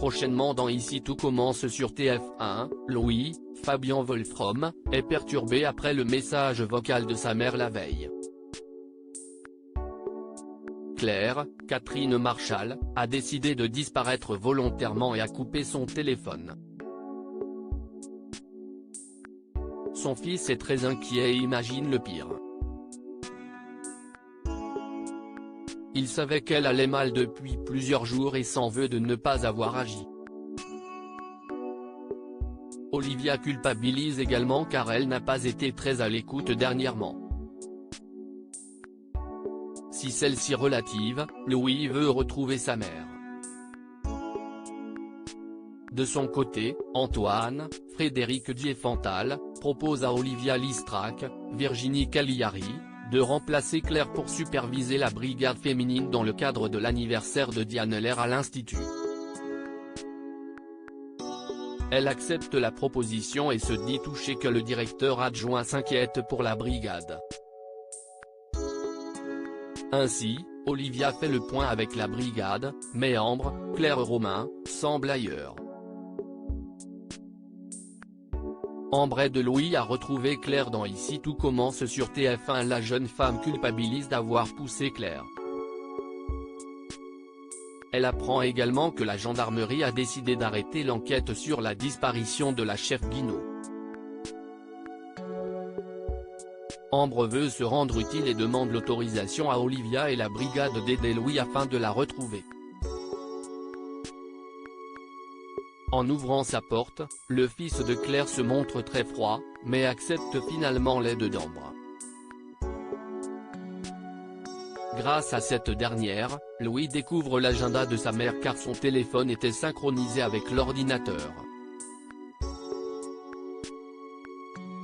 Prochainement dans Ici tout commence sur TF1, Louis, Fabien Wolfrom, est perturbé après le message vocal de sa mère la veille. Claire, Catherine Marchal, a décidé de disparaître volontairement et a coupé son téléphone. Son fils est très inquiet et imagine le pire. Il savait qu'elle allait mal depuis plusieurs jours et s'en veut de ne pas avoir agi. Olivia culpabilise également car elle n'a pas été très à l'écoute dernièrement. Si celle-ci relative, Louis veut retrouver sa mère. De son côté, Antoine, Frédéric Diefenthal, propose à Olivia Listrac, Virginie Cagliari, de remplacer Claire pour superviser la brigade féminine dans le cadre de l'anniversaire de Diane Lair à l'Institut. Elle accepte la proposition et se dit touchée que le directeur adjoint s'inquiète pour la brigade. Ainsi, Olivia fait le point avec la brigade, mais Ambre, Claire Romain, semble ailleurs. Ambre aide Louis à retrouver Claire dans Ici tout commence sur TF1. La jeune femme culpabilise d'avoir poussé Claire. Elle apprend également que la gendarmerie a décidé d'arrêter l'enquête sur la disparition de la chef Guinaud. Ambre veut se rendre utile et demande l'autorisation à Olivia et la brigade d'aider Louis afin de la retrouver. En ouvrant sa porte, le fils de Claire se montre très froid, mais accepte finalement l'aide d'Ambre. Grâce à cette dernière, Louis découvre l'agenda de sa mère car son téléphone était synchronisé avec l'ordinateur.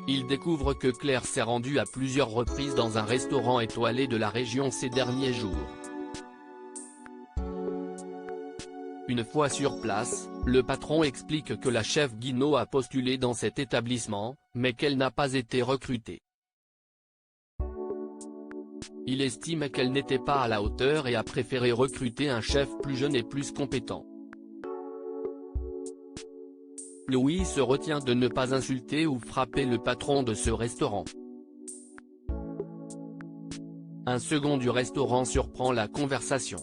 Il découvre que Claire s'est rendue à plusieurs reprises dans un restaurant étoilé de la région ces derniers jours. Une fois sur place, le patron explique que la chef Guinaud a postulé dans cet établissement, mais qu'elle n'a pas été recrutée. Il estime qu'elle n'était pas à la hauteur et a préféré recruter un chef plus jeune et plus compétent. Louis se retient de ne pas insulter ou frapper le patron de ce restaurant. Un second du restaurant surprend la conversation.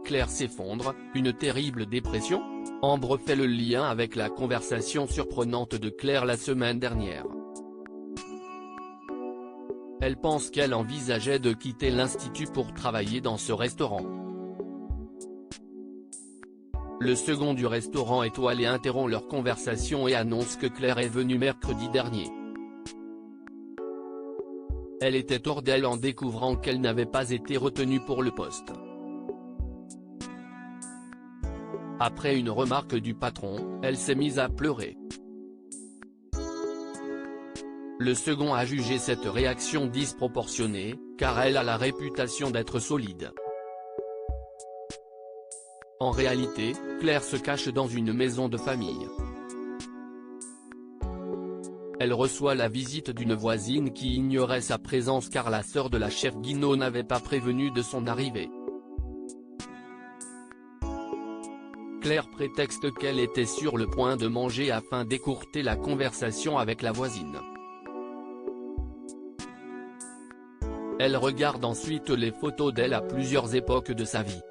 Claire s'effondre, une terrible dépression? Ambre fait le lien avec la conversation surprenante de Claire la semaine dernière. Elle pense qu'elle envisageait de quitter l'Institut pour travailler dans ce restaurant. Le second du restaurant étoilé interrompt leur conversation et annonce que Claire est venue mercredi dernier. Elle était hors d'elle en découvrant qu'elle n'avait pas été retenue pour le poste. Après une remarque du patron, elle s'est mise à pleurer. Le second a jugé cette réaction disproportionnée, car elle a la réputation d'être solide. En réalité, Claire se cache dans une maison de famille. Elle reçoit la visite d'une voisine qui ignorait sa présence car la sœur de la chef Guinaud n'avait pas prévenu de son arrivée. Claire prétexte qu'elle était sur le point de manger afin d'écourter la conversation avec la voisine. Elle regarde ensuite les photos d'elle à plusieurs époques de sa vie.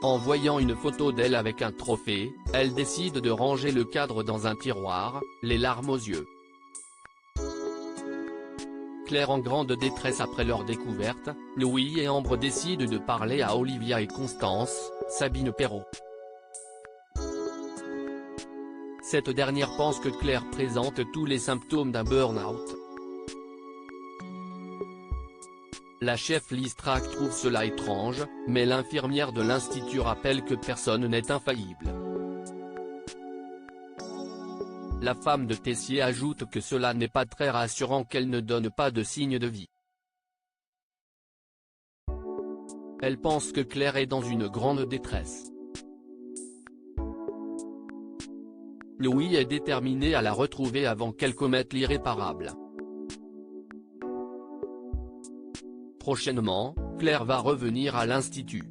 En voyant une photo d'elle avec un trophée, elle décide de ranger le cadre dans un tiroir, les larmes aux yeux. Claire en grande détresse après leur découverte, Louis et Ambre décident de parler à Olivia et Constance, Sabine Perrault. Cette dernière pense que Claire présente tous les symptômes d'un burn-out. La chef Listrac trouve cela étrange, mais l'infirmière de l'Institut rappelle que personne n'est infaillible. La femme de Tessier ajoute que cela n'est pas très rassurant qu'elle ne donne pas de signe de vie. Elle pense que Claire est dans une grande détresse. Louis est déterminé à la retrouver avant qu'elle commette l'irréparable. Prochainement, Claire va revenir à l'institut.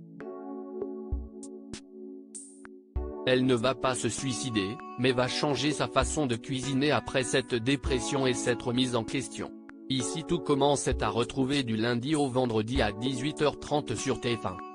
Elle ne va pas se suicider, mais va changer sa façon de cuisiner après cette dépression et cette remise en question. Ici tout commence est à retrouver du lundi au vendredi à 18h30 sur TF1.